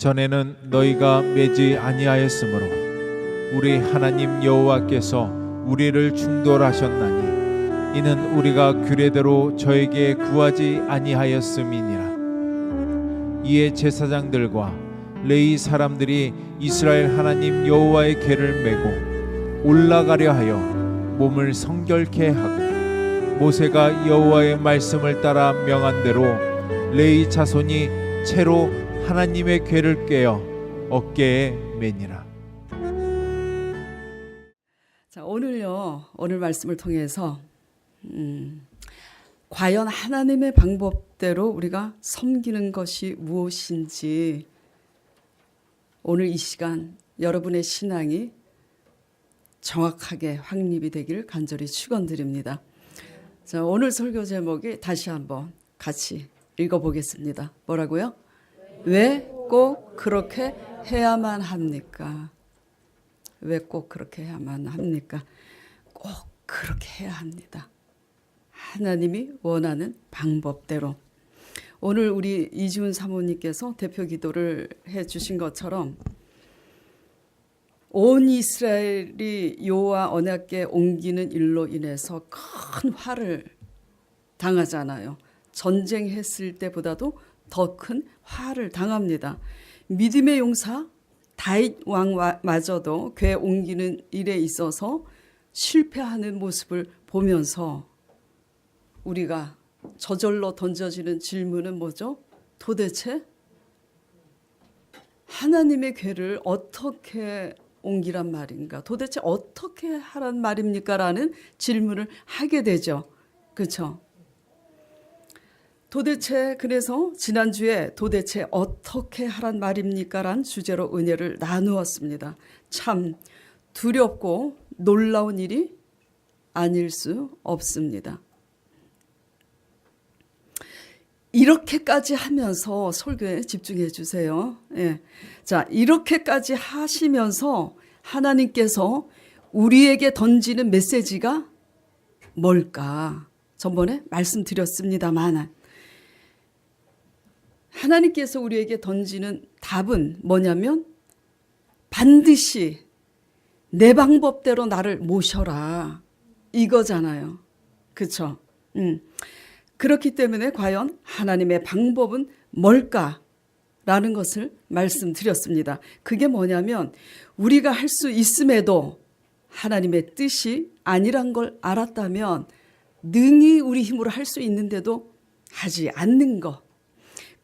전에는 너희가 매지 아니하였으므로 우리 하나님 여호와께서 우리를 충돌하셨나니 이는 우리가 규례대로 저에게 구하지 아니하였음이니라. 이에 제사장들과 레위 사람들이 이스라엘 하나님 여호와의 궤를 메고 올라가려 하여 몸을 성결케 하고, 모세가 여호와의 말씀을 따라 명한 대로 레위 자손이 채로 하나님의 궤를 꿰어 어깨에 매니라. 자, 오늘 말씀을 통해서 과연 하나님의 방법대로 우리가 섬기는 것이 무엇인지, 오늘 이 시간 여러분의 신앙이 정확하게 확립이 되기를 간절히 축원드립니다. 자, 오늘 설교 제목이 다시 한번 같이 읽어보겠습니다. 뭐라고요? 왜 꼭 그렇게 해야만 합니까? 왜 꼭 그렇게 해야만 합니까? 꼭 그렇게 해야 합니다. 하나님이 원하는 방법대로. 오늘 우리 이지훈 사모님께서 대표 기도를 해주신 것처럼 온 이스라엘이 여호와 언약궤 옮기는 일로 인해서 큰 화를 당하잖아요. 전쟁했을 때보다도 더 큰 화를 당합니다. 믿음의 용사 다윗 왕마저도 궤 옮기는 일에 있어서 실패하는 모습을 보면서 우리가 저절로 던져지는 질문은 뭐죠? 도대체 하나님의 궤를 어떻게 옮기란 말인가? 도대체 어떻게 하란 말입니까? 라는 질문을 하게 되죠. 그렇죠? 도대체, 그래서 지난주에 도대체 어떻게 하란 말입니까? 란 주제로 은혜를 나누었습니다. 참 두렵고 놀라운 일이 아닐 수 없습니다. 이렇게까지 하면서 설교에 집중해 주세요. 예. 자, 이렇게까지 하시면서 하나님께서 우리에게 던지는 메시지가 뭘까? 전번에 말씀드렸습니다만, 하나님께서 우리에게 던지는 답은 뭐냐면 반드시 내 방법대로 나를 모셔라, 이거잖아요. 그렇죠? 그렇기 때문에 과연 하나님의 방법은 뭘까라는 것을 말씀드렸습니다. 그게 뭐냐면 우리가 할 수 있음에도 하나님의 뜻이 아니란 걸 알았다면 능히 우리 힘으로 할 수 있는데도 하지 않는 것,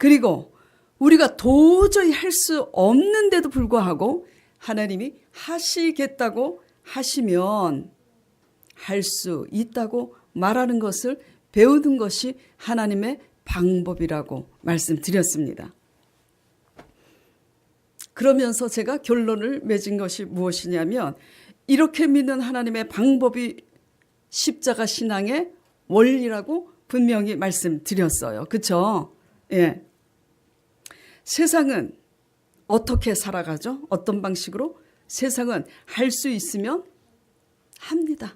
그리고 우리가 도저히 할 수 없는데도 불구하고 하나님이 하시겠다고 하시면 할 수 있다고 말하는 것을 배우는 것이 하나님의 방법이라고 말씀드렸습니다. 그러면서 제가 결론을 맺은 것이 무엇이냐면, 이렇게 믿는 하나님의 방법이 십자가 신앙의 원리라고 분명히 말씀드렸어요. 그렇죠? 예. 세상은 어떻게 살아가죠? 어떤 방식으로? 세상은 할 수 있으면 합니다.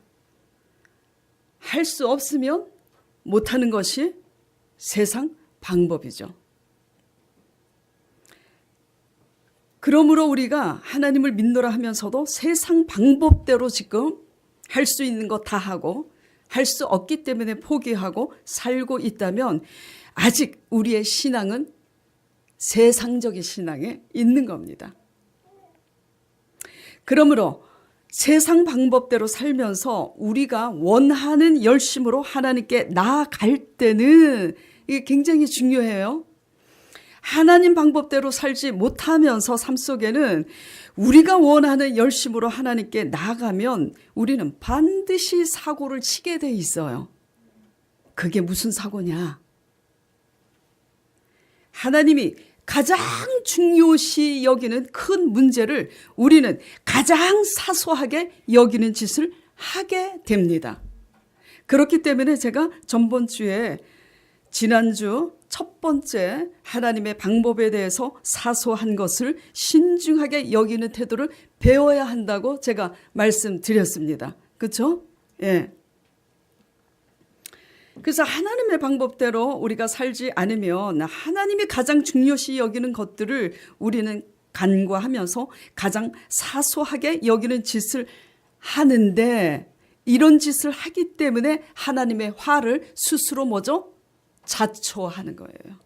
할 수 없으면 못하는 것이 세상 방법이죠. 그러므로 우리가 하나님을 믿노라 하면서도 세상 방법대로 지금 할 수 있는 거 다 하고 할 수 없기 때문에 포기하고 살고 있다면 아직 우리의 신앙은 세상적인 신앙에 있는 겁니다. 그러므로 세상 방법대로 살면서 우리가 원하는 열심으로 하나님께 나아갈 때는 이게 굉장히 중요해요. 하나님 방법대로 살지 못하면서 삶 속에는 우리가 원하는 열심으로 하나님께 나아가면 우리는 반드시 사고를 치게 돼 있어요. 그게 무슨 사고냐? 하나님이 가장 중요시 여기는 큰 문제를 우리는 가장 사소하게 여기는 짓을 하게 됩니다. 그렇기 때문에 제가 지난주 첫 번째 하나님의 방법에 대해서 사소한 것을 신중하게 여기는 태도를 배워야 한다고 제가 말씀드렸습니다. 그렇죠? 예. 그래서 하나님의 방법대로 우리가 살지 않으면 하나님이 가장 중요시 여기는 것들을 우리는 간과하면서 가장 사소하게 여기는 짓을 하는데, 이런 짓을 하기 때문에 하나님의 화를 스스로 뭐죠? 자초하는 거예요.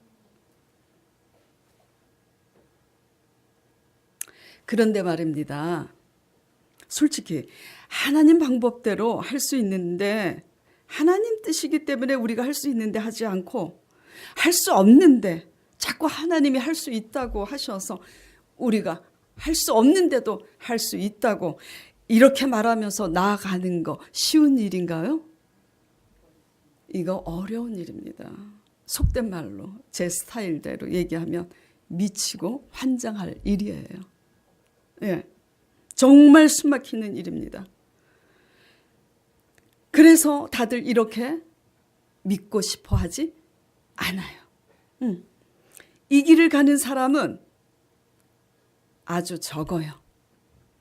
그런데 말입니다. 솔직히 하나님 방법대로 할 수 있는데, 하나님 뜻이기 때문에 우리가 할 수 있는데 하지 않고, 할 수 없는데 자꾸 하나님이 할 수 있다고 하셔서 우리가 할 수 없는데도 할 수 있다고 이렇게 말하면서 나아가는 거 쉬운 일인가요? 이거 어려운 일입니다. 속된 말로 제 스타일대로 얘기하면 미치고 환장할 일이에요. 예, 정말 숨막히는 일입니다. 그래서 다들 이렇게 믿고 싶어 하지 않아요. 이 길을 가는 사람은 아주 적어요.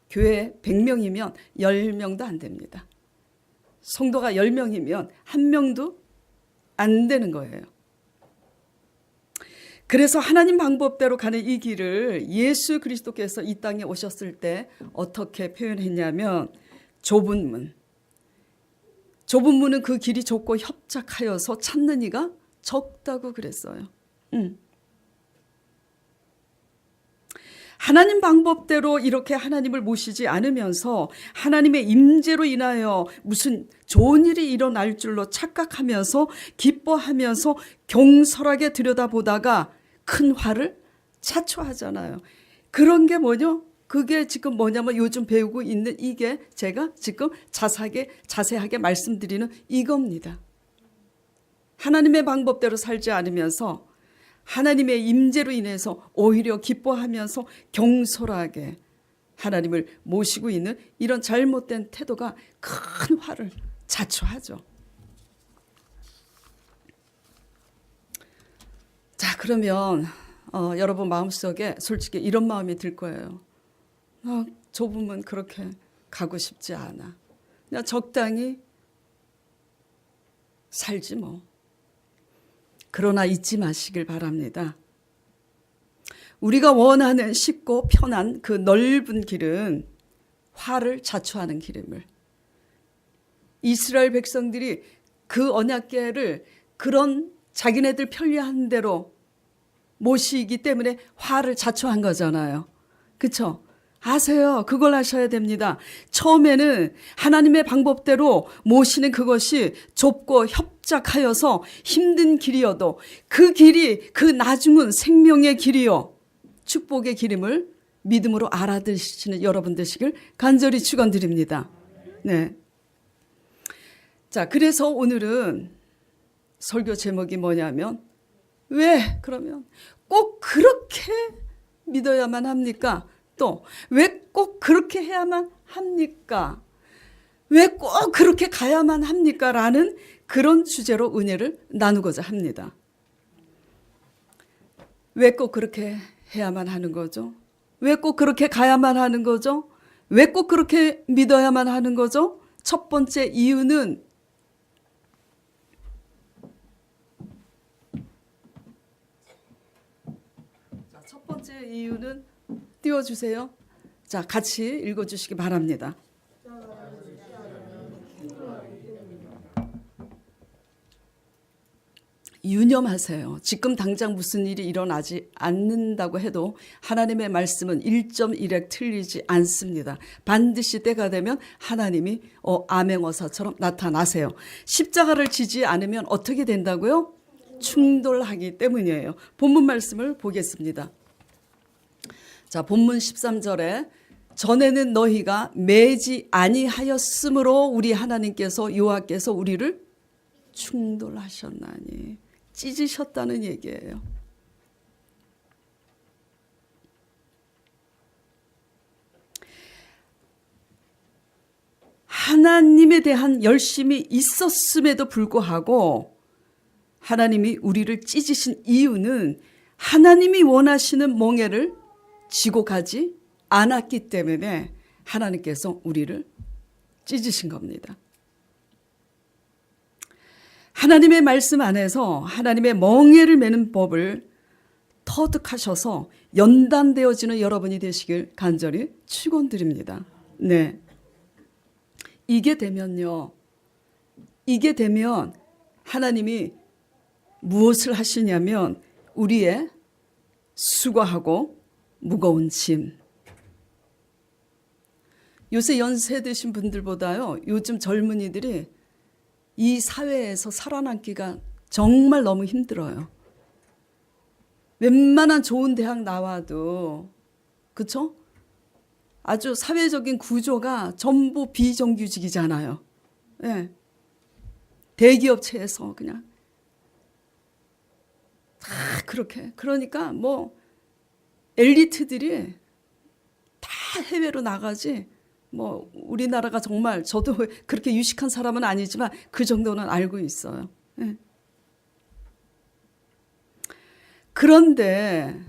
교회 100명이면 10명도 안 됩니다. 성도가 10명이면 1명도 안 되는 거예요. 그래서 하나님 방법대로 가는 이 길을 예수 그리스도께서 이 땅에 오셨을 때 어떻게 표현했냐면, 좁은 문. 좁은 문은 그 길이 좁고 협착하여서 찾는 이가 적다고 그랬어요. 하나님 방법대로 이렇게 하나님을 모시지 않으면서 하나님의 임재로 인하여 무슨 좋은 일이 일어날 줄로 착각하면서 기뻐하면서 경솔하게 들여다보다가 큰 화를 자초하잖아요. 그런 게 뭐냐? 그게 지금 뭐냐면 요즘 배우고 있는 이게 제가 지금 자세하게 말씀드리는 이겁니다. 하나님의 방법대로 살지 않으면서 하나님의 임재로 인해서 오히려 기뻐하면서 경솔하게 하나님을 모시고 있는 이런 잘못된 태도가 큰 화를 자초하죠. 자, 그러면 여러분 마음속에 솔직히 이런 마음이 들 거예요. 좁으면 그렇게 가고 싶지 않아. 그냥 적당히 살지 뭐. 그러나 잊지 마시길 바랍니다. 우리가 원하는 쉽고 편한 그 넓은 길은 화를 자초하는 길임을. 이스라엘 백성들이 그 언약궤를 그런 자기네들 편리한 대로 모시기 때문에 화를 자초한 거잖아요. 그렇죠? 아세요? 그걸 아셔야 됩니다. 처음에는 하나님의 방법대로 모시는 그것이 좁고 협착하여서 힘든 길이어도 그 길이 그 나중은 생명의 길이요 축복의 길임을 믿음으로 알아들으시는 여러분 되시길 간절히 축원드립니다. 네. 자, 그래서 오늘은 설교 제목이 뭐냐면, 왜 그러면 꼭 그렇게 믿어야만 합니까? 또 왜 꼭 그렇게 해야만 합니까? 왜 꼭 그렇게 가야만 합니까? 라는 그런 주제로 은혜를 나누고자 합니다. 왜 꼭 그렇게 해야만 하는 거죠? 왜 꼭 그렇게 가야만 하는 거죠? 왜 꼭 그렇게 믿어야만 하는 거죠? 첫 번째 이유는 띄워주세요. 자, 같이 읽어주시기 바랍니다. 유념하세요. 지금 당장 무슨 일이 일어나지 않는다고 해도 하나님의 말씀은 1.1획 틀리지 않습니다. 반드시 때가 되면 하나님이 암행어사처럼 나타나세요. 십자가를 지지 않으면 어떻게 된다고요? 충돌하기 때문이에요. 본문 말씀을 보겠습니다. 자, 본문 13절에 전에는 너희가 매지 아니하였으므로 우리 하나님께서 여호와께서 우리를 충돌하셨나니, 찢으셨다는 얘기예요. 하나님에 대한 열심이 있었음에도 불구하고 하나님이 우리를 찢으신 이유는 하나님이 원하시는 몽해를 지고 가지 않았기 때문에 하나님께서 우리를 찢으신 겁니다. 하나님의 말씀 안에서 하나님의 멍에를 매는 법을 터득하셔서 연단되어지는 여러분이 되시길 간절히 축원드립니다. 네. 이게 되면요. 이게 되면 하나님이 무엇을 하시냐면 우리의 수고하고 무거운 짐. 요새 연세 드신 분들보다요. 요즘 젊은이들이 이 사회에서 살아남기가 정말 너무 힘들어요. 웬만한 좋은 대학 나와도 그렇죠? 아주 사회적인 구조가 전부 비정규직이잖아요. 네. 대기업체에서 그냥 다 그렇게. 그러니까 뭐 엘리트들이 다 해외로 나가지. 뭐 우리나라가 정말 저도 그렇게 유식한 사람은 아니지만 그 정도는 알고 있어요. 네. 그런데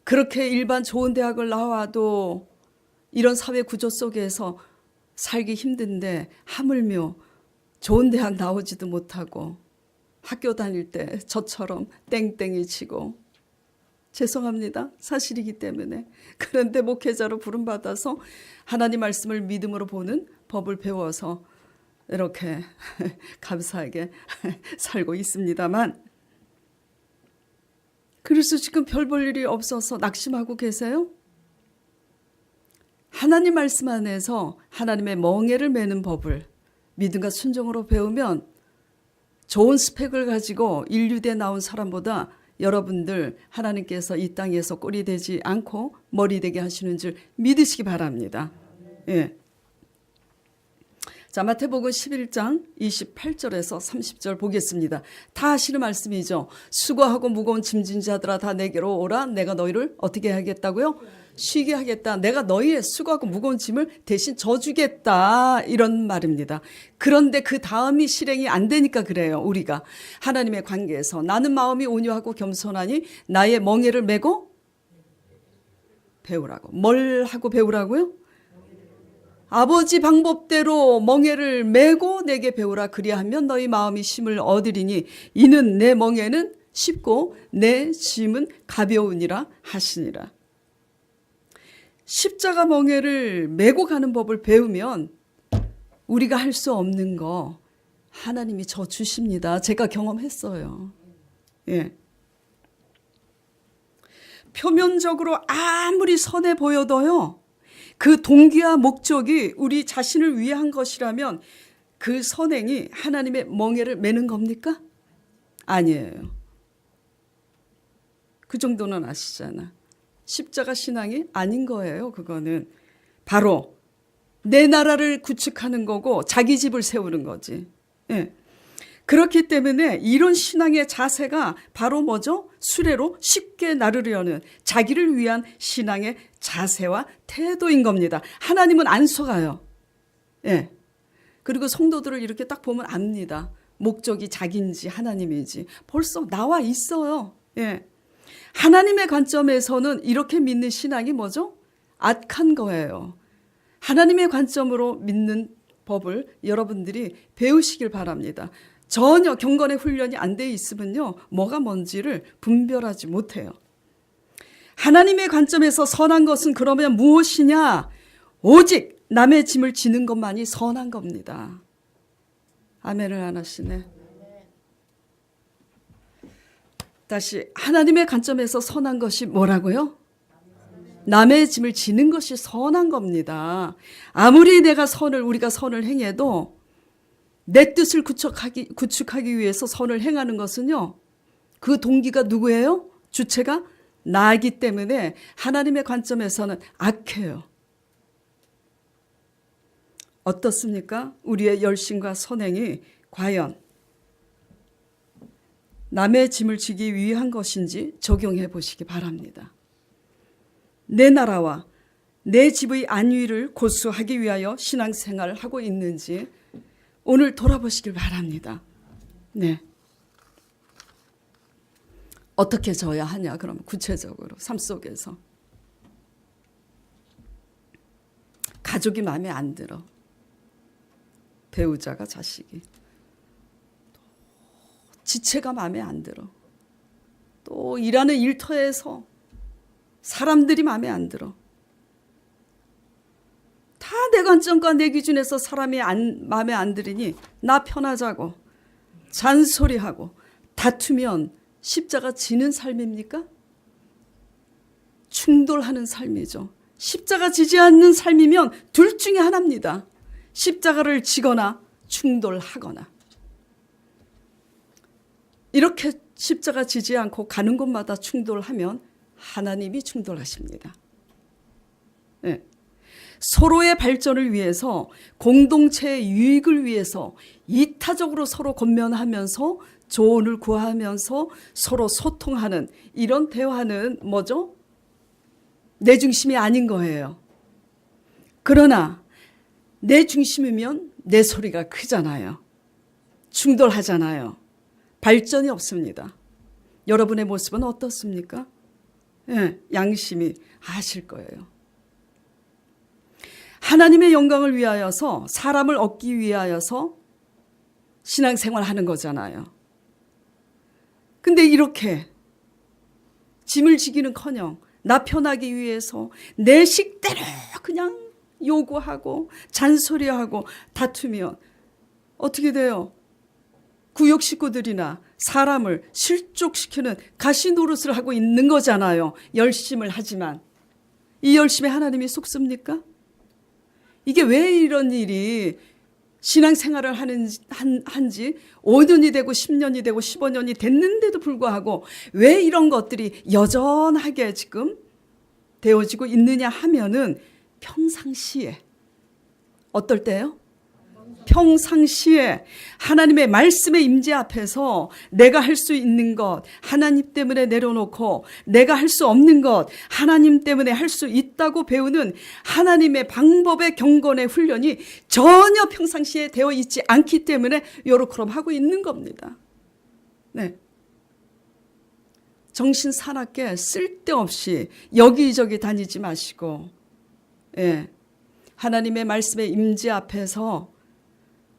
그렇게 일반 좋은 대학을 나와도 이런 사회 구조 속에서 살기 힘든데 하물며 좋은 대학 나오지도 못하고 학교 다닐 때 저처럼 땡땡이 치고 죄송합니다. 사실이기 때문에. 그런데 목회자로 부름받아서 하나님 말씀을 믿음으로 보는 법을 배워서 이렇게 감사하게 살고 있습니다만 그래서 지금 별 볼 일이 없어서 낙심하고 계세요? 하나님 말씀 안에서 하나님의 멍에를 매는 법을 믿음과 순종으로 배우면 좋은 스펙을 가지고 인류대에 나온 사람보다 여러분들 하나님께서 이 땅에서 꼴이 되지 않고 머리 되게 하시는 줄 믿으시기 바랍니다. 예. 자, 마태복음 11장 28절에서 30절 보겠습니다. 다 하시는 말씀이죠. 수고하고 무거운 짐진 자들아 다 내게로 오라. 내가 너희를 어떻게 하겠다고요? 쉬게 하겠다. 내가 너희의 수고하고 무거운 짐을 대신 져주겠다. 이런 말입니다. 그런데 그 다음이 실행이 안 되니까 그래요. 우리가 하나님의 관계에서 나는 마음이 온유하고 겸손하니 나의 멍에를 메고 배우라고. 뭘 하고 배우라고요? 아버지 방법대로 멍에를 메고 내게 배우라. 그리하면 너희 마음이 쉼을 얻으리니 이는 내 멍에는 쉽고 내 짐은 가벼우니라 하시니라. 십자가 멍에를 메고 가는 법을 배우면 우리가 할 수 없는 거 하나님이 저 주십니다. 제가 경험했어요. 예. 표면적으로 아무리 선해 보여도요. 그 동기와 목적이 우리 자신을 위한 것이라면 그 선행이 하나님의 멍에를 매는 겁니까? 아니에요. 그 정도는 아시잖아. 십자가 신앙이 아닌 거예요. 그거는 바로 내 나라를 구축하는 거고 자기 집을 세우는 거지. 예. 그렇기 때문에 이런 신앙의 자세가 바로 뭐죠? 수레로 쉽게 나르려는 자기를 위한 신앙의 자세와 태도인 겁니다. 하나님은 안 속아요. 예. 그리고 성도들을 이렇게 딱 보면 압니다. 목적이 자기인지 하나님인지 벌써 나와 있어요. 예. 하나님의 관점에서는 이렇게 믿는 신앙이 뭐죠? 악한 거예요. 하나님의 관점으로 믿는 법을 여러분들이 배우시길 바랍니다. 전혀 경건의 훈련이 안 돼 있으면요. 뭐가 뭔지를 분별하지 못해요. 하나님의 관점에서 선한 것은 그러면 무엇이냐? 오직 남의 짐을 지는 것만이 선한 겁니다. 아멘을 안 하시네. 다시 하나님의 관점에서 선한 것이 뭐라고요? 남의 짐을 지는 것이 선한 겁니다. 아무리 우리가 선을 행해도 내 뜻을 구축하기 위해서 선을 행하는 것은요. 그 동기가 누구예요? 주체가 나이기 때문에 하나님의 관점에서는 악해요. 어떻습니까? 우리의 열심과 선행이 과연 남의 짐을 지기 위한 것인지 적용해 보시기 바랍니다. 내 나라와 내 집의 안위를 고수하기 위하여 신앙생활을 하고 있는지 오늘 돌아보시길 바랍니다. 네. 어떻게 져야 하냐? 그러면 구체적으로 삶 속에서 가족이 마음에 안 들어. 배우자가 자식이 지체가 마음에 안 들어. 또 일하는 일터에서 사람들이 마음에 안 들어. 다 내 관점과 내 기준에서 사람이 마음에 안 들으니 나 편하자고 잔소리하고 다투면 십자가 지는 삶입니까? 충돌하는 삶이죠. 십자가 지지 않는 삶이면 둘 중에 하나입니다. 십자가를 지거나 충돌하거나. 이렇게 십자가 지지 않고 가는 곳마다 충돌하면 하나님이 충돌하십니다. 네. 서로의 발전을 위해서, 공동체의 유익을 위해서 이타적으로 서로 권면하면서 조언을 구하면서 서로 소통하는 이런 대화는 뭐죠? 내 중심이 아닌 거예요. 그러나 내 중심이면 내 소리가 크잖아요. 충돌하잖아요. 발전이 없습니다. 여러분의 모습은 어떻습니까? 네, 양심이 아실 거예요. 하나님의 영광을 위하여서, 사람을 얻기 위하여서 신앙생활하는 거잖아요. 근데 이렇게 짐을 지기는커녕 나 편하기 위해서 내 식대로 그냥 요구하고 잔소리하고 다투면 어떻게 돼요? 구역 식구들이나 사람을 실족시키는 가시노릇을 하고 있는 거잖아요. 열심을 하지만 이 열심에 하나님이 속습니까? 이게 왜 이런 일이 신앙생활을 한지 5년이 되고 10년이 되고 15년이 됐는데도 불구하고 왜 이런 것들이 여전하게 지금 되어지고 있느냐 하면은 평상시에, 어떨 때요? 평상시에 하나님의 말씀의 임재 앞에서 내가 할 수 있는 것 하나님 때문에 내려놓고 내가 할 수 없는 것 하나님 때문에 할 수 있다고 배우는 하나님의 방법의 경건의 훈련이 전혀 평상시에 되어 있지 않기 때문에 요렇게 하고 있는 겁니다. 네. 정신 사납게 쓸데없이 여기저기 다니지 마시고, 예. 하나님의 말씀의 임재 앞에서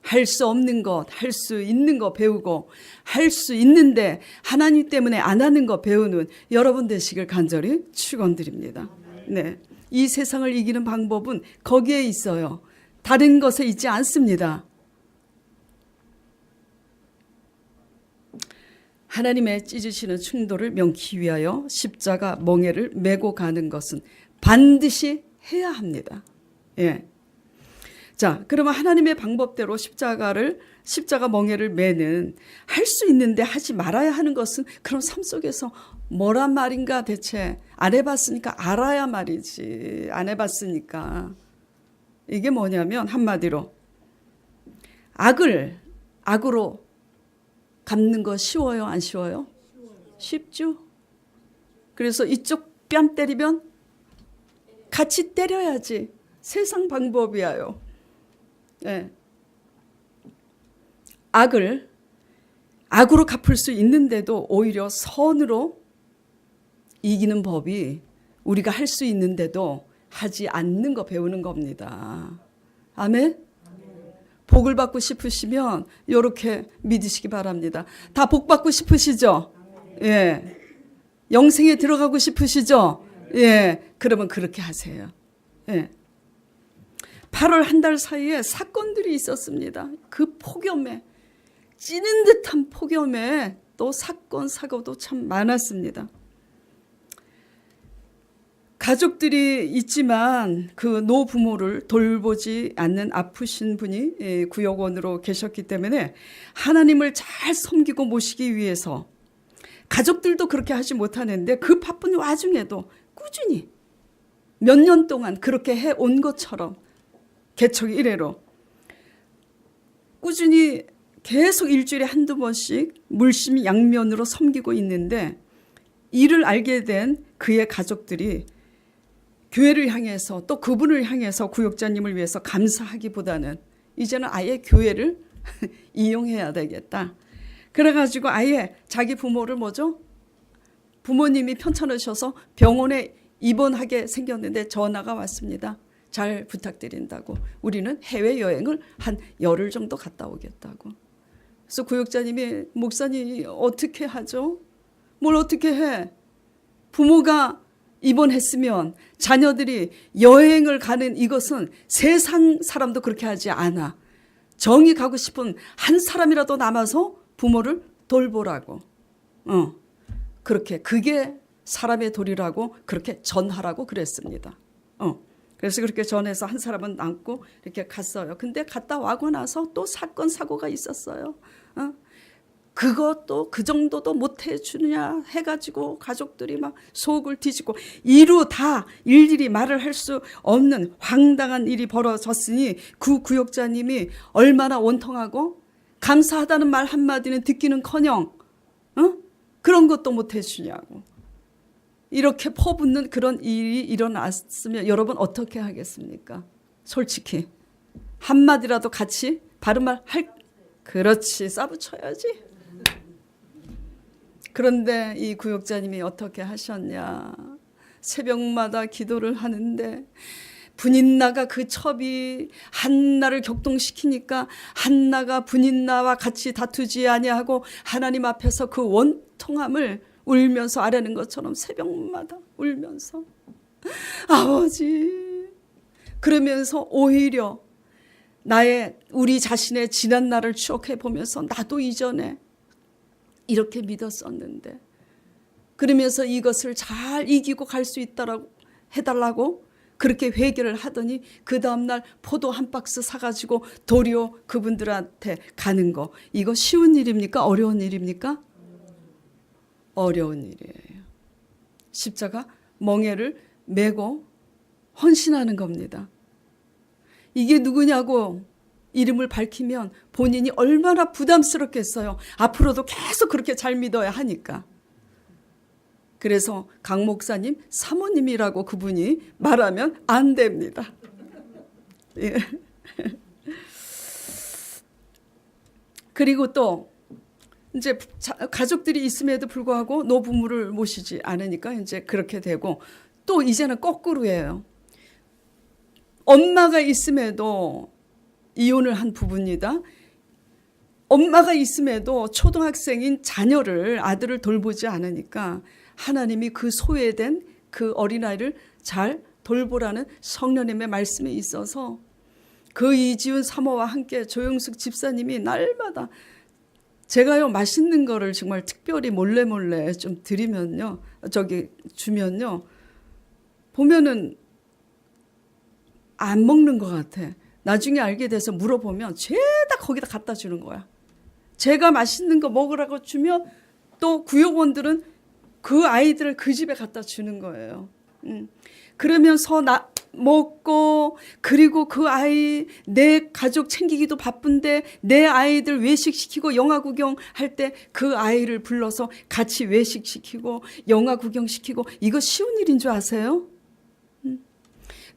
할 수 없는 것, 할 수 있는 거 배우고 할 수 있는데 하나님 때문에 안 하는 거 배우는 여러분 되시길 간절히 축원드립니다. 네, 이 세상을 이기는 방법은 거기에 있어요. 다른 것에 있지 않습니다. 하나님의 찢으시는 충돌을 면키 위하여 십자가 멍에를 메고 가는 것은 반드시 해야 합니다. 예. 자, 그러면 하나님의 방법대로 십자가 멍에를 매는 할 수 있는데 하지 말아야 하는 것은 그럼 삶 속에서 뭐란 말인가 대체 안 해봤으니까 알아야 말이지. 안 해봤으니까. 이게 뭐냐면 한마디로 악으로 갚는 거 쉬워요? 안 쉬워요? 쉽죠? 그래서 이쪽 뺨 때리면 같이 때려야지. 세상 방법이야요. 네. 악으로 갚을 수 있는데도 오히려 선으로 이기는 법이 우리가 할 수 있는데도 하지 않는 거 배우는 겁니다. 아멘? 복을 받고 싶으시면 이렇게 믿으시기 바랍니다. 다 복 받고 싶으시죠? 예. 영생에 들어가고 싶으시죠? 예. 그러면 그렇게 하세요. 예. 8월 한 달 사이에 사건들이 있었습니다. 그 폭염에, 찌는 듯한 폭염에 또 사건, 사고도 참 많았습니다. 가족들이 있지만 그 노부모를 돌보지 않는 아프신 분이 구역원으로 계셨기 때문에 하나님을 잘 섬기고 모시기 위해서 가족들도 그렇게 하지 못하는데 그 바쁜 와중에도 꾸준히 몇 년 동안 그렇게 해온 것처럼 개척 이래로 꾸준히 계속 일주일에 한두 번씩 물심양면으로 섬기고 있는데 이를 알게 된 그의 가족들이 교회를 향해서 또 그분을 향해서 구역자님을 위해서 감사하기보다는 이제는 아예 교회를 이용해야 되겠다. 그래가지고 아예 자기 부모를 부모님이 편찮으셔서 병원에 입원하게 생겼는데 전화가 왔습니다. 잘 부탁드린다고. 우리는 해외여행을 한 열흘 정도 갔다 오겠다고. 그래서 구역자님이 목사님 어떻게 하죠? 뭘 어떻게 해? 부모가 입원했으면 자녀들이 여행을 가는 이것은 세상 사람도 그렇게 하지 않아. 정이 가고 싶은 한 사람이라도 남아서 부모를 돌보라고. 그렇게 그게 사람의 도리라고 그렇게 전하라고 그랬습니다. 그래서 그렇게 전해서 한 사람은 남고 이렇게 갔어요. 근데 갔다 와고 나서 또 사건 사고가 있었어요. 그것도 그 정도도 못 해주냐 해가지고 가족들이 막 속을 뒤집고 이루 다 일일이 말을 할 수 없는 황당한 일이 벌어졌으니 그 구역자님이 얼마나 원통하고 감사하다는 말 한마디는 듣기는커녕 그런 것도 못 해주냐고. 이렇게 퍼붓는 그런 일이 일어났으면 여러분 어떻게 하겠습니까? 솔직히 한마디라도 같이 바른 말 할, 그렇지, 싸붙여야지. 그런데 이 구역자님이 어떻게 하셨냐. 새벽마다 기도를 하는데 분인나가 그 첩이 한나를 격동시키니까 한나가 분인나와 같이 다투지 아니하고 하나님 앞에서 그 원통함을 울면서 아뢰는 것처럼 새벽마다 울면서 아버지, 그러면서 오히려 우리 자신의 지난 날을 추억해 보면서 나도 이전에 이렇게 믿었었는데, 그러면서 이것을 잘 이기고 갈 수 있다라고 해달라고 그렇게 회개를 하더니 그 다음날 포도 한 박스 사가지고 도리어 그분들한테 가는 거, 이거 쉬운 일입니까? 어려운 일입니까? 어려운 일이에요. 십자가 멍에를 메고 헌신하는 겁니다. 이게 누구냐고 이름을 밝히면 본인이 얼마나 부담스럽겠어요. 앞으로도 계속 그렇게 잘 믿어야 하니까. 그래서 강 목사님 사모님이라고 그분이 말하면 안 됩니다. 예. 그리고 또 이제 가족들이 있음에도 불구하고 노부모를 모시지 않으니까 이제 그렇게 되고, 또 이제는 거꾸로예요. 엄마가 있음에도 이혼을 한 부부입니다. 엄마가 있음에도 초등학생인 자녀를, 아들을 돌보지 않으니까 하나님이 그 소외된 그 어린아이를 잘 돌보라는 성령님의 말씀에 있어서 그 이지훈 사모와 함께 조영숙 집사님이 날마다 제가요 맛있는 거를 정말 특별히 몰래 좀 드리면요, 주면요, 보면은 안 먹는 것 같아. 나중에 알게 돼서 물어보면 죄다 거기다 갖다 주는 거야. 제가 맛있는 거 먹으라고 주면 또 구역원들은 그 아이들을 그 집에 갖다 주는 거예요. 그러면서 먹고, 그리고 그 아이, 내 가족 챙기기도 바쁜데 내 아이들 외식시키고 영화 구경할 때 그 아이를 불러서 같이 외식시키고 영화 구경시키고, 이거 쉬운 일인 줄 아세요?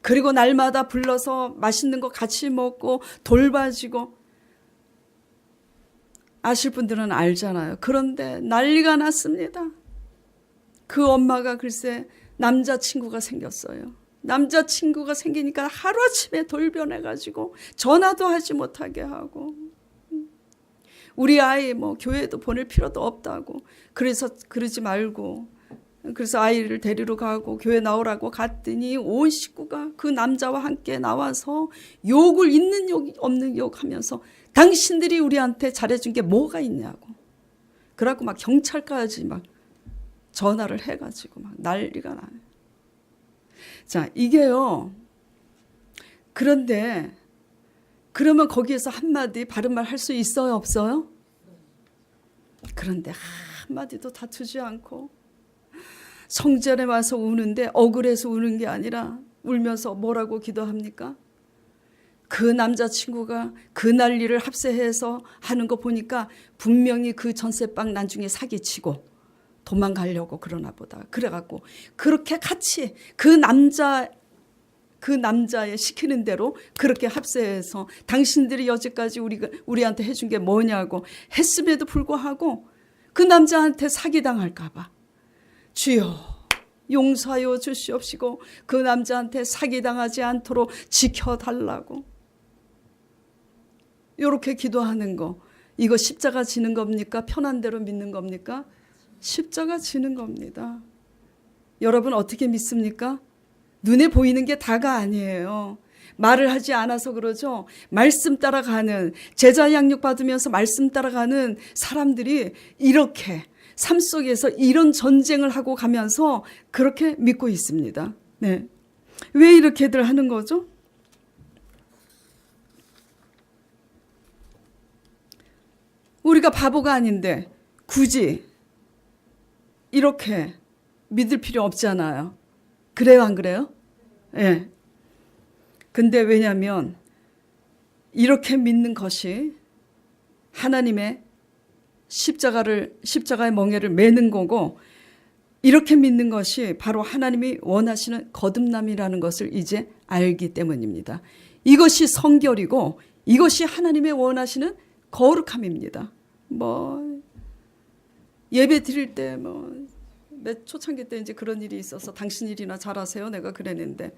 그리고 날마다 불러서 맛있는 거 같이 먹고 돌봐주고, 아실 분들은 알잖아요. 그런데 난리가 났습니다. 그 엄마가 글쎄 남자친구가 생겼어요. 남자친구가 생기니까 하루아침에 돌변해가지고 전화도 하지 못하게 하고, 우리 아이 뭐 교회도 보낼 필요도 없다고, 그래서 그러지 말고, 그래서 아이를 데리러 가고 교회 나오라고 갔더니 온 식구가 그 남자와 함께 나와서 욕을 있는 욕 없는 욕 하면서 당신들이 우리한테 잘해준 게 뭐가 있냐고. 그래갖고 막 경찰까지 막 전화를 해가지고 막 난리가 나요. 자, 이게요. 그런데 그러면 거기에서 한마디 바른 말 할 수 있어요, 없어요? 그런데 한마디도 다투지 않고 성전에 와서 우는데 억울해서 우는 게 아니라 울면서 뭐라고 기도합니까? 그 남자친구가 그 난리를 합세해서 하는 거 보니까 분명히 그 전세방 나중에 사기치고 도망가려고 그러나 보다. 그래갖고 그렇게 같이 그 남자의 시키는 대로 그렇게 합세해서 당신들이 여지까지 우리한테 해준 게 뭐냐고 했음에도 불구하고 그 남자한테 사기당할까 봐 주여 용서하여 주시옵시고 그 남자한테 사기당하지 않도록 지켜달라고 이렇게 기도하는 거, 이거 십자가 지는 겁니까? 편한 대로 믿는 겁니까? 십자가 지는 겁니다. 여러분 어떻게 믿습니까? 눈에 보이는 게 다가 아니에요. 말을 하지 않아서 그러죠. 말씀 따라가는, 제자 양육 받으면서 말씀 따라가는 사람들이 이렇게 삶 속에서 이런 전쟁을 하고 가면서 그렇게 믿고 있습니다. 네. 왜 이렇게들 하는 거죠? 우리가 바보가 아닌데 굳이 이렇게 믿을 필요 없잖아요. 그래요, 안 그래요? 예. 네. 근데 왜냐하면 이렇게 믿는 것이 하나님의 십자가의 멍에를 매는 거고, 이렇게 믿는 것이 바로 하나님이 원하시는 거듭남이라는 것을 이제 알기 때문입니다. 이것이 성결이고 이것이 하나님의 원하시는 거룩함입니다. 뭐 예배 드릴 때 내 초창기 때 이제 그런 일이 있어서 당신 일이나 잘하세요. 내가 그랬는데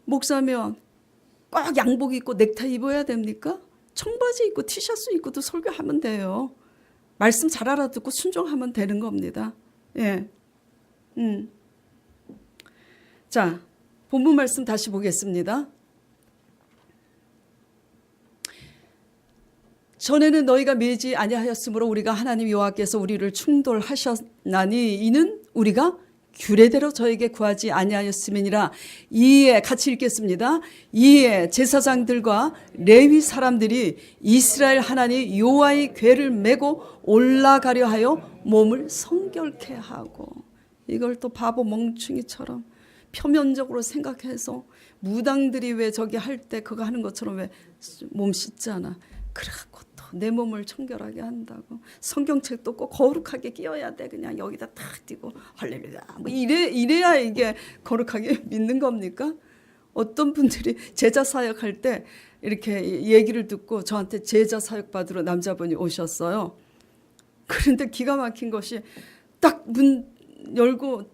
목사면 꼭 양복 입고 넥타이 입어야 됩니까? 청바지 입고 티셔츠 입고도 설교하면 돼요. 말씀 잘 알아듣고 순종하면 되는 겁니다. 예. 자, 본문 말씀 다시 보겠습니다. 전에는 너희가 매지 아니하였으므로 우리가 하나님 여호와께서 우리를 충돌하셨나니 이는 우리가 규례대로 저에게 구하지 아니하였음이니라. 이에 같이 읽겠습니다. 이에 제사장들과 레위 사람들이 이스라엘 하나님 여호와의 궤를 메고 올라가려 하여 몸을 성결케 하고, 이걸 또 바보 멍충이처럼 표면적으로 생각해서 무당들이 왜 저기 할 때 그거 하는 것처럼 왜 몸 씻잖아. 그래갖고 또 내 몸을 청결하게 한다고. 성경책도 꼭 거룩하게 끼워야 돼. 그냥 여기다 탁 띄고 할렐루야. 뭐 이래야 이게 거룩하게 믿는 겁니까? 어떤 분들이 제자 사역할 때 이렇게 얘기를 듣고 저한테 제자 사역 받으러 남자분이 오셨어요. 그런데 기가 막힌 것이 딱 문 열고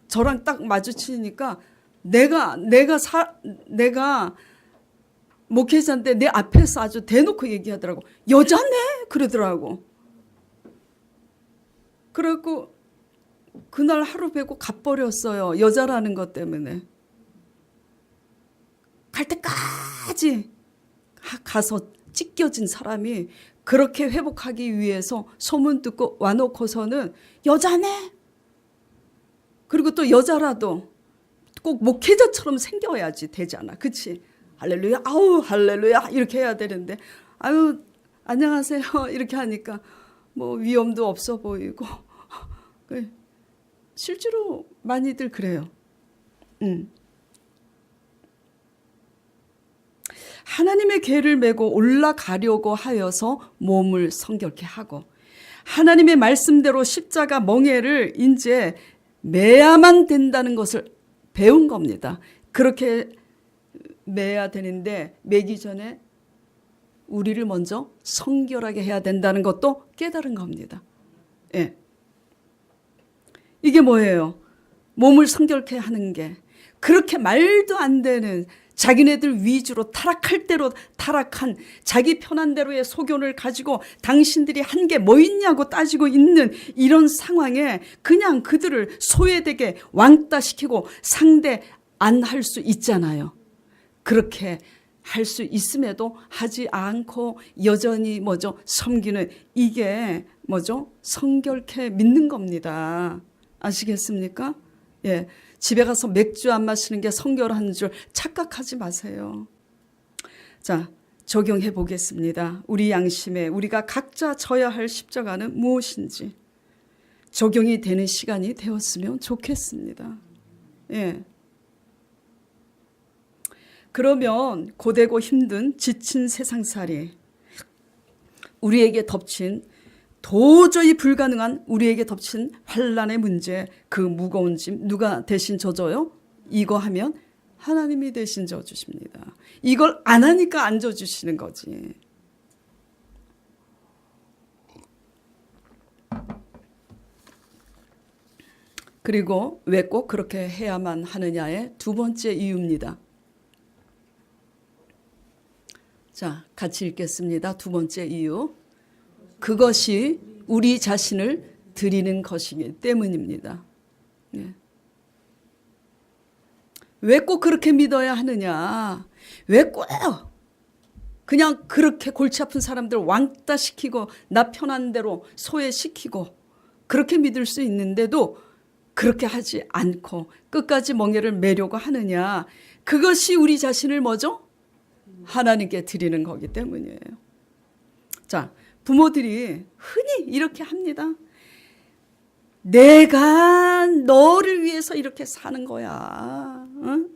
저랑 딱 마주치니까 내가 목회자인데 내 앞에서 아주 대놓고 얘기하더라고. 여자네? 그러더라고. 그래갖고 그날 하루 뵈고 가버렸어요. 여자라는 것 때문에. 갈 때까지 가서 찢겨진 사람이 그렇게 회복하기 위해서 소문 듣고 와놓고서는 여자네? 그리고 또 여자라도 꼭 목회자처럼 생겨야지 되잖아. 그치? 할렐루야, 아우 할렐루야 이렇게 해야 되는데, 아유 안녕하세요 이렇게 하니까 뭐 위험도 없어 보이고 실제로 많이들 그래요. 하나님의 궤를 메고 올라가려고 하여서 몸을 성결케 하고, 하나님의 말씀대로 십자가 멍에를 이제 매야만 된다는 것을 배운 겁니다. 그렇게 매야 되는데 매기 전에 우리를 먼저 성결하게 해야 된다는 것도 깨달은 겁니다. 예. 이게 뭐예요? 몸을 성결케 하는 게 그렇게 말도 안 되는, 자기네들 위주로 타락할 대로 타락한 자기 편한 대로의 소견을 가지고 당신들이 한 게 뭐 있냐고 따지고 있는 이런 상황에 그냥 그들을 소외되게 왕따시키고 상대 안 할 수 있잖아요. 그렇게 할 수 있음에도 하지 않고 여전히 섬기는, 이게 성결케 믿는 겁니다. 아시겠습니까? 예. 집에 가서 맥주 안 마시는 게 성결한 줄 착각하지 마세요. 자, 적용해 보겠습니다. 우리 양심에 우리가 각자 져야 할 십자가는 무엇인지 적용이 되는 시간이 되었으면 좋겠습니다. 예. 그러면 고되고 힘든 지친 세상살이, 우리에게 덮친 도저히 불가능한 우리에게 덮친 환난의 문제, 그 무거운 짐 누가 대신 져줘요? 이거 하면 하나님이 대신 져주십니다. 이걸 안 하니까 안 져주시는 거지. 그리고 왜 꼭 그렇게 해야만 하느냐의 두 번째 이유입니다. 자, 같이 읽겠습니다. 두 번째 이유. 그것이 우리 자신을 드리는 것이기 때문입니다. 네. 왜 꼭 그렇게 믿어야 하느냐? 왜 꼭 그냥 그렇게 골치 아픈 사람들 왕따 시키고 나 편한 대로 소외시키고 그렇게 믿을 수 있는데도 그렇게 하지 않고 끝까지 멍에를 매려고 하느냐? 그것이 우리 자신을 뭐죠? 하나님께 드리는 거기 때문이에요. 자, 부모들이 흔히 이렇게 합니다. 내가 너를 위해서 이렇게 사는 거야. 응?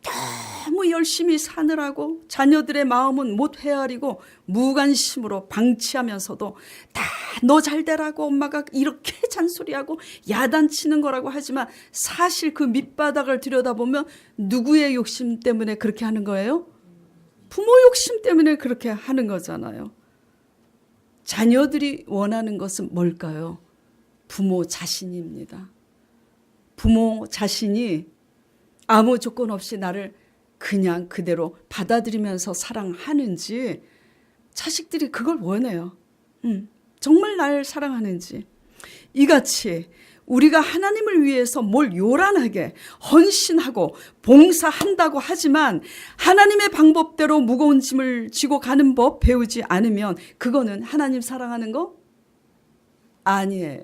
너무 열심히 사느라고 자녀들의 마음은 못 헤아리고 무관심으로 방치하면서도 다 너 잘 되라고 엄마가 이렇게 잔소리하고 야단치는 거라고 하지만 사실 그 밑바닥을 들여다보면 누구의 욕심 때문에 그렇게 하는 거예요? 부모 욕심 때문에 그렇게 하는 거잖아요. 자녀들이 원하는 것은 뭘까요? 부모 자신입니다. 부모 자신이 아무 조건 없이 나를 그냥 그대로 받아들이면서 사랑하는지 자식들이 그걸 원해요. 정말 나를 사랑하는지. 이같이 우리가 하나님을 위해서 뭘 요란하게 헌신하고 봉사한다고 하지만 하나님의 방법대로 무거운 짐을 지고 가는 법 배우지 않으면 그거는 하나님 사랑하는 거 아니에요.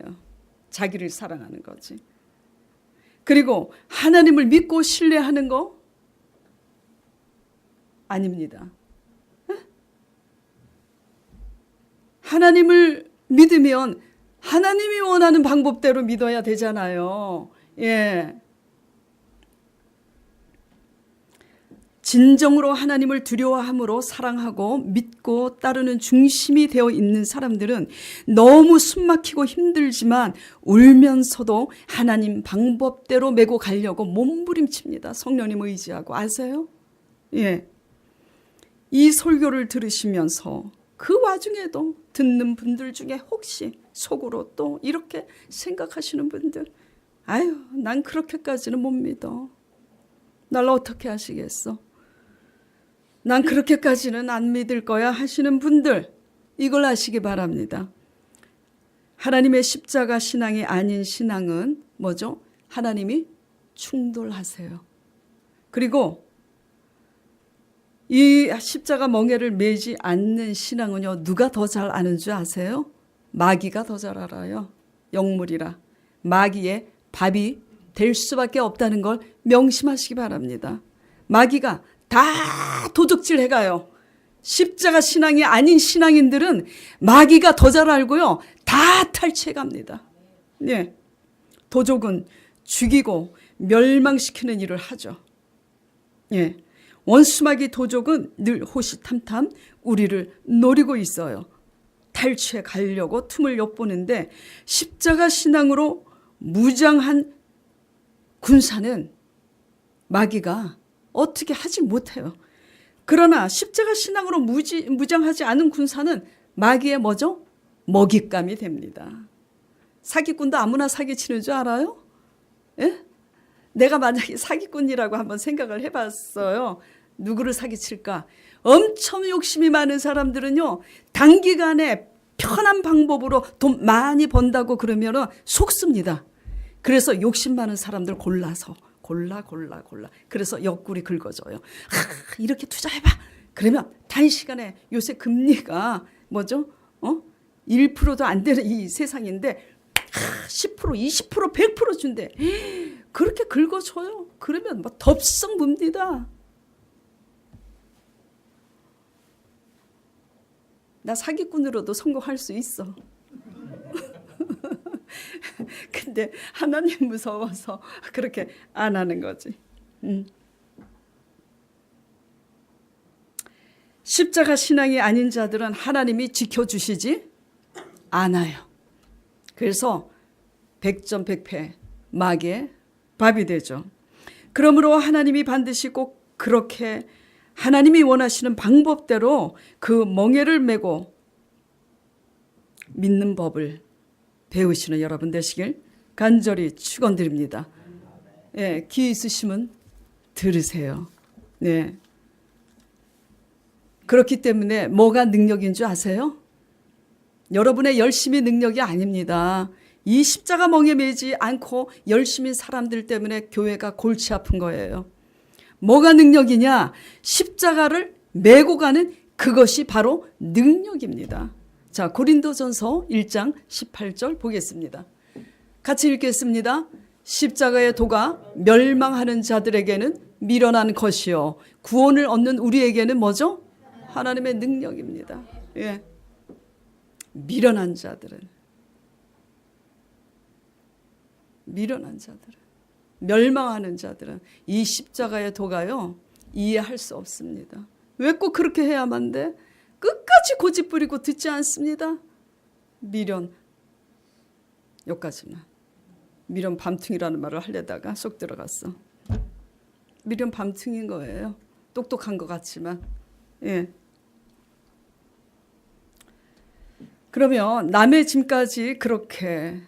자기를 사랑하는 거지. 그리고 하나님을 믿고 신뢰하는 거 아닙니다. 하나님을 믿으면 하나님이 원하는 방법대로 믿어야 되잖아요. 예. 진정으로 하나님을 두려워함으로 사랑하고 믿고 따르는 중심이 되어 있는 사람들은 너무 숨막히고 힘들지만 울면서도 하나님 방법대로 메고 가려고 몸부림칩니다. 성령님 의지하고. 아세요? 예. 이 설교를 들으시면서 그 와중에도 듣는 분들 중에 혹시 속으로 또 이렇게 생각하시는 분들, 아유, 난 그렇게까지는 못 믿어. 날 어떻게 하시겠어? 난 그렇게까지는 안 믿을 거야 하시는 분들, 이걸 아시기 바랍니다. 하나님의 십자가 신앙이 아닌 신앙은 뭐죠? 하나님이 충돌하세요. 그리고 이 십자가 멍에를 매지 않는 신앙은요, 누가 더 잘 아는 줄 아세요? 마귀가 더 잘 알아요. 영물이라. 마귀의 밥이 될 수밖에 없다는 걸 명심하시기 바랍니다. 마귀가 다 도둑질 해가요. 십자가 신앙이 아닌 신앙인들은 마귀가 더 잘 알고요, 다 탈취해갑니다. 예. 도적은 죽이고 멸망시키는 일을 하죠. 예. 원수마귀 도적은 늘 호시탐탐 우리를 노리고 있어요. 탈취해 가려고 틈을 엿보는데 십자가 신앙으로 무장한 군사는 마귀가 어떻게 하지 못해요. 그러나 십자가 신앙으로 무장하지 않은 군사는 마귀의 뭐죠? 먹잇감이 됩니다. 사기꾼도 아무나 사기치는 줄 알아요? 예? 내가 만약에 사기꾼이라고 한번 생각을 해봤어요. 누구를 사기칠까? 엄청 욕심이 많은 사람들은요, 단기간에 편한 방법으로 돈 많이 번다고 그러면 속습니다. 그래서 욕심 많은 사람들 골라서 골라. 그래서 옆구리 긁어줘요. 이렇게 투자해봐. 그러면 단시간에 요새 금리가 뭐죠? 1%도 안 되는 이 세상인데 10%, 20%, 100% 준대. 그렇게 긁어줘요. 그러면 뭐 덥석 뭅니다. 나 사기꾼으로도 성공할 수 있어. 근데 하나님 무서워서 그렇게 안 하는 거지. 십자가 신앙이 아닌 자들은 하나님이 지켜주시지 않아요. 그래서 백전백패, 마귀의 밥이 되죠. 그러므로 하나님이 반드시 꼭 그렇게 하나님이 원하시는 방법대로 그 멍에를 메고 믿는 법을 배우시는 여러분 되시길 간절히 축원드립니다. 예, 귀 있으시면 들으세요. 네. 그렇기 때문에 뭐가 능력인 줄 아세요? 여러분의 열심이 능력이 아닙니다. 이 십자가 멍에 매지 않고 열심히 사람들 때문에 교회가 골치 아픈 거예요. 뭐가 능력이냐? 십자가를 메고 가는 그것이 바로 능력입니다. 자, 고린도전서 1장 18절 보겠습니다. 같이 읽겠습니다. 십자가의 도가 멸망하는 자들에게는 미련한 것이요 구원을 얻는 우리에게는 뭐죠? 하나님의 능력입니다. 예. 미련한 자들은 멸망하는 자들은 이 십자가의 도가요 이해할 수 없습니다. 왜 꼭 그렇게 해야만 돼? 끝까지 고집 부리고 듣지 않습니다. 미련 여기까지만. 미련 밤퉁이라는 말을 하려다가 쏙 들어갔어. 미련 밤퉁인 거예요. 똑똑한 것 같지만. 예. 그러면 남의 짐까지 그렇게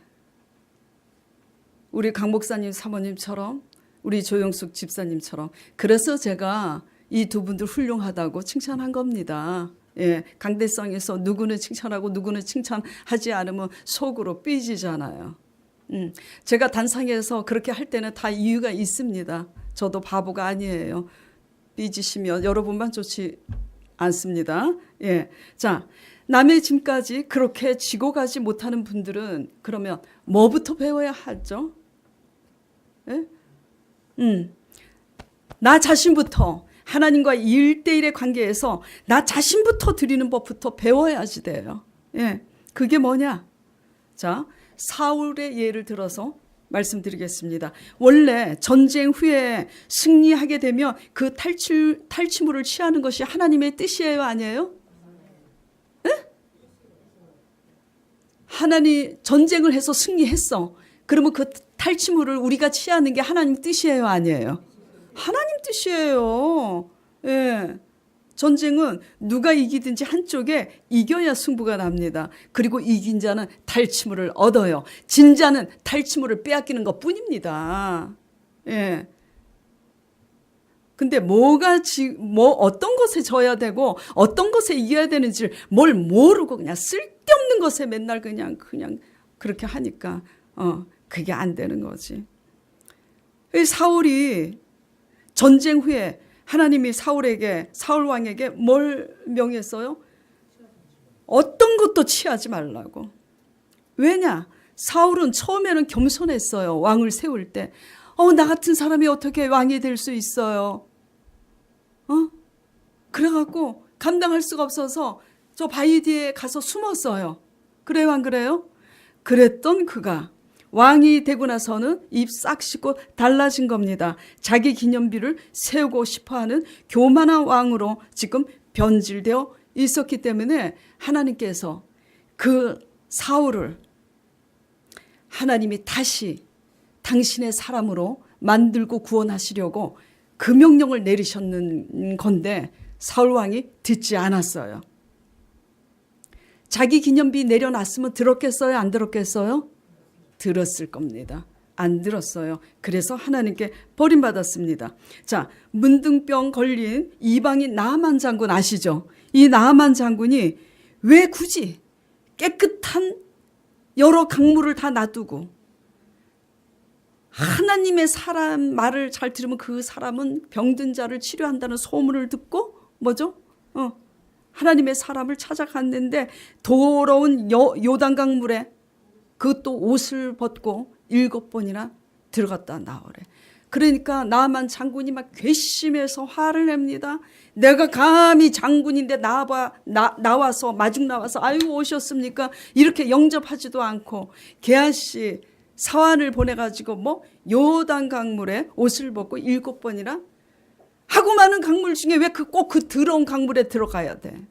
우리 강 목사님 사모님처럼 우리 조영숙 집사님처럼 그래서 제가 이 두 분들 훌륭하다고 칭찬한 겁니다. 예, 강대성에서 누구는 칭찬하고 누구는 칭찬하지 않으면 속으로 삐지잖아요. 제가 단상에서 그렇게 할 때는 다 이유가 있습니다. 저도 바보가 아니에요. 삐지시면 여러분만 좋지 않습니다. 예, 자, 남의 짐까지 그렇게 지고 가지 못하는 분들은 그러면 뭐부터 배워야 하죠? 예? 나 자신부터 하나님과 1대1의 관계에서 나 자신부터 드리는 법부터 배워야지 돼요. 예, 그게 뭐냐? 자, 사울의 예를 들어서 말씀드리겠습니다. 원래 전쟁 후에 승리하게 되면 그 탈취물을 취하는 것이 하나님의 뜻이에요, 아니에요? 예? 하나님 전쟁을 해서 승리했어. 그러면 그 탈취물을 우리가 취하는 게 하나님 뜻이에요, 아니에요? 하나님 뜻이에요. 예. 전쟁은 누가 이기든지 한쪽에 이겨야 승부가 납니다. 그리고 이긴 자는 탈취물을 얻어요. 진 자는 탈취물을 빼앗기는 것 뿐입니다. 예. 근데 뭐 어떤 것에 져야 되고 어떤 것에 이겨야 되는지 뭘 모르고 그냥 쓸데없는 것에 맨날 그냥 그렇게 하니까 그게 안 되는 거지. 사울이 전쟁 후에 하나님이 사울 왕에게 뭘 명했어요? 어떤 것도 취하지 말라고. 왜냐? 사울은 처음에는 겸손했어요. 왕을 세울 때. 나 같은 사람이 어떻게 왕이 될 수 있어요? 그래갖고 감당할 수가 없어서 저 바위 뒤에 가서 숨었어요. 그래요, 안 그래요? 그랬던 그가 왕이 되고 나서는 입 싹 씻고 달라진 겁니다. 자기 기념비를 세우고 싶어하는 교만한 왕으로 지금 변질되어 있었기 때문에 하나님께서 그 사울을 하나님이 다시 당신의 사람으로 만들고 구원하시려고 그 명령을 내리셨는 건데 사울 왕이 듣지 않았어요. 자기 기념비 내려놨으면 들었겠어요? 안 들었겠어요? 들었을 겁니다. 안 들었어요. 그래서 하나님께 버림받았습니다. 자, 문둥병 걸린 이방인 나아만 장군 아시죠? 이 나아만 장군이 왜 굳이 깨끗한 여러 강물을 다 놔두고 하나님의 사람 말을 잘 들으면 그 사람은 병든 자를 치료한다는 소문을 듣고 뭐죠? 하나님의 사람을 찾아갔는데 더러운 요단강 물에 그것도 옷을 벗고 7번이나 들어갔다 나오래. 그러니까 나만 장군이 막 괘씸해서 화를 냅니다. 내가 감히 장군인데 나와서 마중 나와서 아이고 오셨습니까? 이렇게 영접하지도 않고 게하시 사환을 보내가지고 뭐 요단 강물에 옷을 벗고 7번이나 하고 많은 강물 중에 왜 꼭 그 더러운 강물에 들어가야 돼?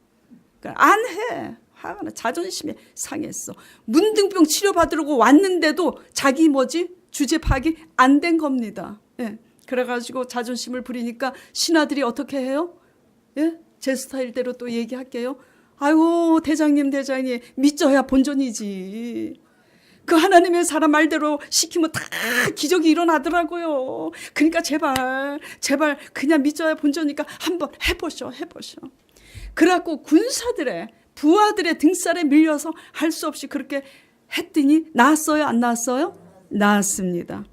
그러니까 안 해. 화가 나. 자존심이 상했어. 문둥병 치료받으려고 왔는데도 자기 주제 파악이 안 된 겁니다. 예. 그래가지고 자존심을 부리니까 신하들이 어떻게 해요? 예? 제 스타일대로 또 얘기할게요. 아이고 대장님 믿져야 본전이지. 그 하나님의 사람 말대로 시키면 다 기적이 일어나더라고요. 그러니까 제발 그냥 믿져야 본전이니까 한번 해보셔. 그래갖고 군사들의 부하들의 등살에 밀려서 할 수 없이 그렇게 했더니 나았어요? 안 나았어요? 나았습니다.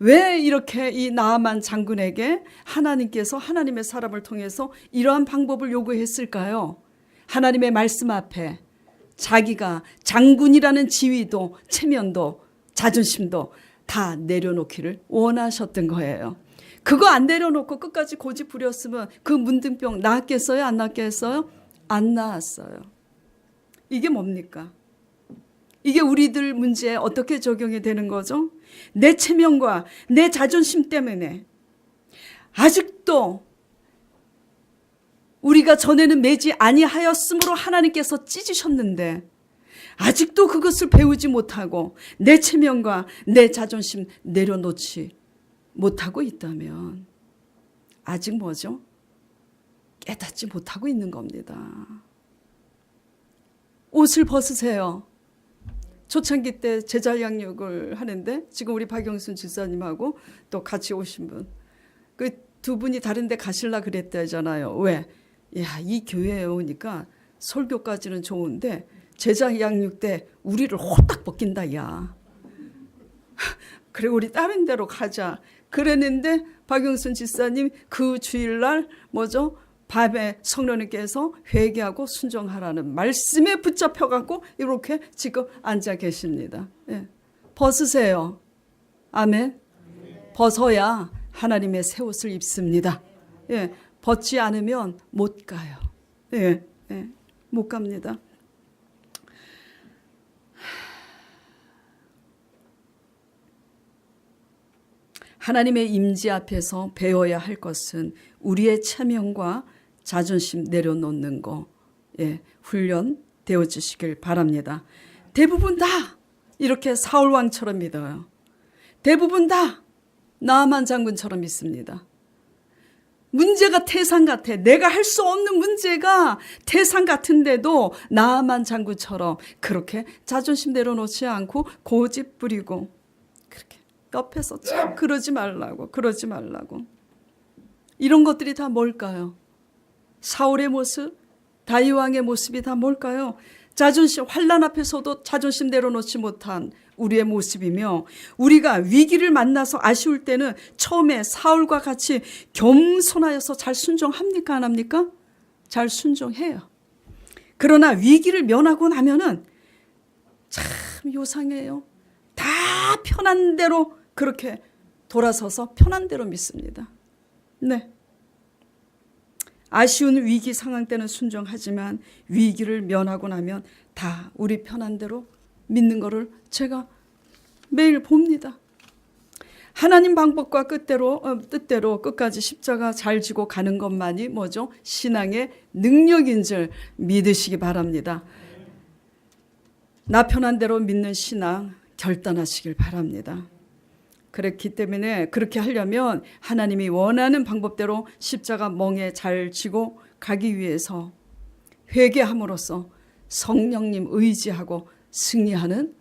왜 이렇게 이 나아만 장군에게 하나님께서 하나님의 사람을 통해서 이러한 방법을 요구했을까요? 하나님의 말씀 앞에 자기가 장군이라는 지위도 체면도 자존심도 다 내려놓기를 원하셨던 거예요. 그거 안 내려놓고 끝까지 고집 부렸으면 그 문둥병 나았겠어요? 안 나았겠어요? 안 나았어요. 이게 뭡니까? 이게 우리들 문제에 어떻게 적용이 되는 거죠? 내 체면과 내 자존심 때문에 아직도 우리가 전에는 매지 아니하였으므로 하나님께서 찢으셨는데 아직도 그것을 배우지 못하고 내 체면과 내 자존심 내려놓지 못하고 있다면 아직 뭐죠? 깨닫지 못하고 있는 겁니다. 옷을 벗으세요. 초창기 때 제자 양육을 하는데 지금 우리 박영순 집사님하고 또 같이 오신 분, 그 두 분이 다른 데 가실라 그랬다잖아요. 왜? 야, 이 교회에 오니까 설교까지는 좋은데 제자 양육 때 우리를 호딱 벗긴다, 야. 그래, 우리 다른 데로 가자. 그랬는데 박영순 집사님 그 주일날 뭐죠? 밤에 성령님께서 회개하고 순종하라는 말씀에 붙잡혀갖고 이렇게 지금 앉아 계십니다. 예. 벗으세요. 아멘. 벗어야 하나님의 새 옷을 입습니다. 예. 벗지 않으면 못 가요. 예. 예. 못 갑니다. 하나님의 임재 앞에서 배워야 할 것은 우리의 체면과 자존심 내려놓는 거, 예, 훈련되어 주시길 바랍니다. 대부분 다 이렇게 사울 왕처럼 믿어요. 대부분 다 나아만 장군처럼 믿습니다. 문제가 태산 같아. 내가 할 수 없는 문제가 태산 같은데도 나아만 장군처럼 그렇게 자존심 내려놓지 않고 고집 부리고 그렇게 옆에서 참 그러지 말라고 그러지 말라고. 이런 것들이 다 뭘까요? 사울의 모습, 다윗 왕의 모습이 다 뭘까요? 자존심, 환난 앞에서도 자존심 내려놓지 못한 우리의 모습이며, 우리가 위기를 만나서 아쉬울 때는 처음에 사울과 같이 겸손하여서 잘 순종합니까? 안 합니까? 잘 순종해요. 그러나 위기를 면하고 나면은 참 요상해요. 다 편한 대로 그렇게 돌아서서 편한 대로 믿습니다. 네. 아쉬운 위기 상황 때는 순종하지만 위기를 면하고 나면 다 우리 편한 대로 믿는 거를 제가 매일 봅니다. 하나님 방법과 뜻대로 끝까지 십자가 잘 지고 가는 것만이 뭐죠? 신앙의 능력인 줄 믿으시기 바랍니다. 나 편한 대로 믿는 신앙 결단하시길 바랍니다. 그렇기 때문에 그렇게 하려면 하나님이 원하는 방법대로 십자가 멍에 잘 지고 가기 위해서 회개함으로써 성령님 의지하고 승리하는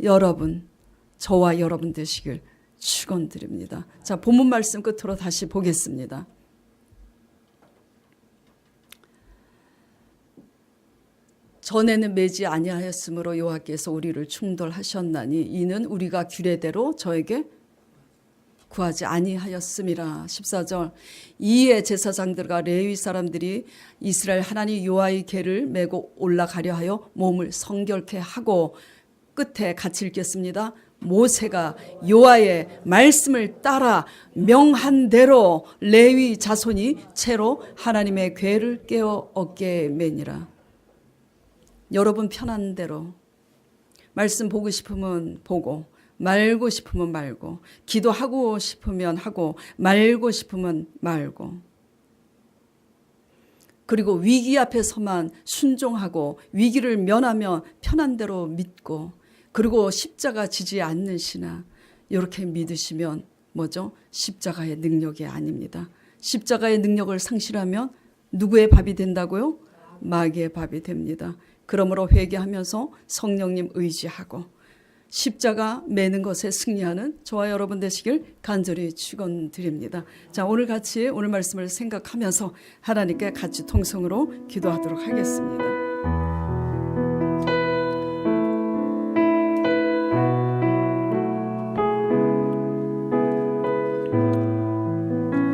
여러분, 저와 여러분 되시길 축원드립니다. 자, 본문 말씀 끝으로 다시 보겠습니다. 전에는 매지 아니하였으므로 여호와께서 우리를 충돌하셨나니 이는 우리가 규례대로 저에게 구하지 아니하였음이라. 14절. 이에 제사장들과 레위 사람들이 이스라엘 하나님 여호와의 궤를 메고 올라가려 하여 몸을 성결케 하고, 끝에 같이 읽겠습니다. 모세가 여호와의 말씀을 따라 명한 대로 레위 자손이 채로 하나님의 궤를 깨어 어깨에 매니라. 여러분 편한 대로 말씀 보고 싶으면 보고, 말고 싶으면 말고, 기도하고 싶으면 하고, 말고 싶으면 말고, 그리고 위기 앞에서만 순종하고 위기를 면하며 편한 대로 믿고, 그리고 십자가 지지 않는 신앙, 이렇게 믿으시면 뭐죠? 십자가의 능력이 아닙니다. 십자가의 능력을 상실하면 누구의 밥이 된다고요? 마귀의 밥이 됩니다. 그러므로 회개하면서 성령님 의지하고 십자가 매는 것에 승리하는 저와 여러분 되시길 간절히 축원드립니다. 자, 오늘 같이 오늘 말씀을 생각하면서 하나님께 같이 통성으로 기도하도록 하겠습니다.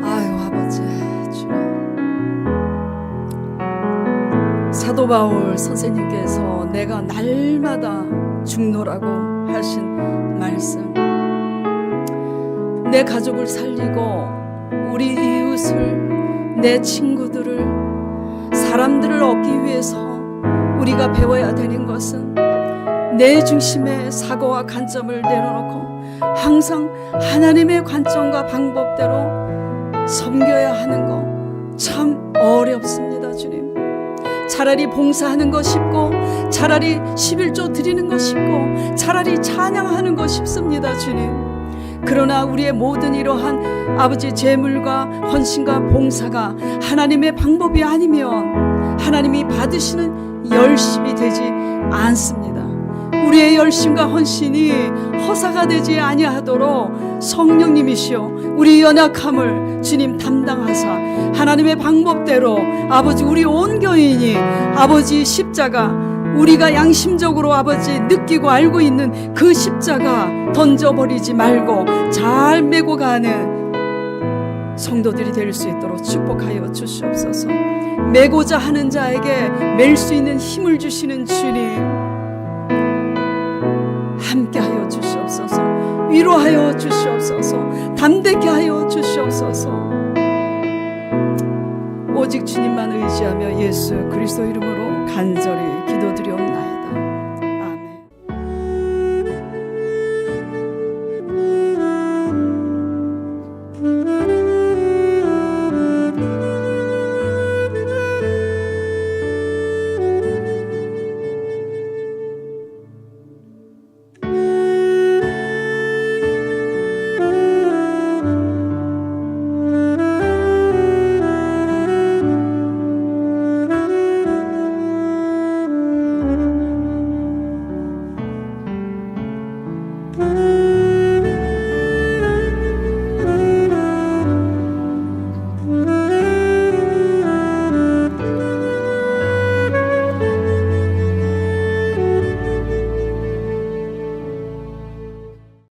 아유 아버지 주님, 사도 바울 선생님께서 내가 날마다 죽노라고 하신 말씀, 내 가족을 살리고 우리 이웃을, 내 친구들을, 사람들을 얻기 위해서 우리가 배워야 되는 것은 내 중심의 사고와 관점을 내려놓고 항상 하나님의 관점과 방법대로 섬겨야 하는 거 참 어렵습니다. 주님, 차라리 봉사하는 거 쉽고, 차라리 11조 드리는 거 쉽고, 차라리 찬양하는 거 쉽습니다. 주님, 그러나 우리의 모든 이러한 아버지 제물과 헌신과 봉사가 하나님의 방법이 아니면 하나님이 받으시는 열심이 되지 않습니다. 우리의 열심과 헌신이 허사가 되지 아니하도록 성령님이시여 우리 연약함을 주님 담당하사 하나님의 방법대로 아버지 우리 온 교인이 아버지 십자가, 우리가 양심적으로 아버지 느끼고 알고 있는 그 십자가 던져버리지 말고 잘 메고 가는 성도들이 될 수 있도록 축복하여 주시옵소서. 메고자 하는 자에게 멜 수 있는 힘을 주시는 주님, 함께하여 주시옵소서. 위로하여 주시옵소서. 담대케 하여 주시옵소서. 오직 주님만 의지하며 예수 그리스도 이름으로 간절히 기도드리옵나이다.